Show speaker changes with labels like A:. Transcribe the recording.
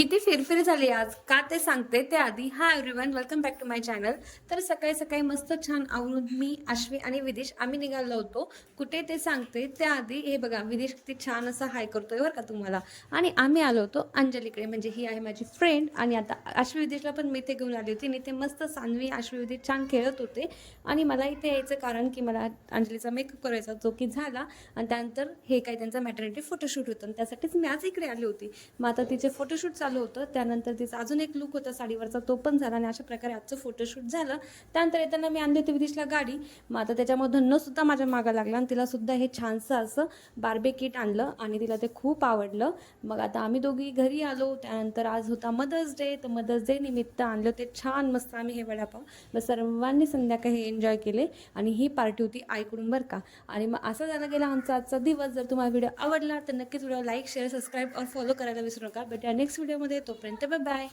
A: किती फिरफिर झाली आज का ते सांगते ते आधी. Hi everyone, welcome back to my channel. तर सकाळी सकाळी मस्त छान आवरून मी, अश्वी आणि विदेश आम्ही निघालो होतो. कुठे ते सांगते त्याआधी हे बघा, विदेश किती छान असा हाय करतोय बरं का तुम्हाला. आणि आम्ही आलो होतो अंजलीकडे, म्हणजे ही आहे माझी फ्रेंड. आणि आता अश्वी विदेशला पण मी ते घेऊन आली होती आणि ते मस्त सान्वी अश्वी विदेश छान खेळत होते. आणि मला इथे यायचं कारण की मला अंजलीचा मेकअप करायचा जो की झाला. आणि त्यानंतर हे काही त्यांचा मॅटर्निटी फोटोशूट होतं, त्यासाठीच मी आज इकडे आली होती. मग आता तिचे फोटोशूट चालू होतं, त्यानंतर तिचा अजून एक लुक होता साडीवरचा, तो पण झाला. आणि अशा प्रकारे आजचं फोटोशूट झालं. त्यानंतर येताना मी आणली होती विदेशला गाडी. मग आता त्याच्यामधून न सुद्धा माझ्या मागं लागला आणि तिला सुद्धा हे छानसं असं बार्बी किट आणलं आणि तिला ते खूप आवडलं. मग आता आम्ही दोघी घरी आलो. त्यानंतर आज होता मदर्स डे, तर मदर्स डे निमित्त आणलं ते छान मस्त आम्ही हे वडापाव. मग सर्वांनी संध्याकाळी हे एन्जॉय केले आणि ही पार्टी होती आईकडून बरं का. आणि मग असं झाला गेला आमचा आजचा दिवस. जर तुम्हाला व्हिडिओ आवडला तर नक्कीच व्हिडिओ लाईक, शेअर, सबस्क्राईब और फॉलो करायला विसरू नका. भेटूया नेक्स्ट व्हिडिओमध्ये. तोपर्यंत बाय बाय.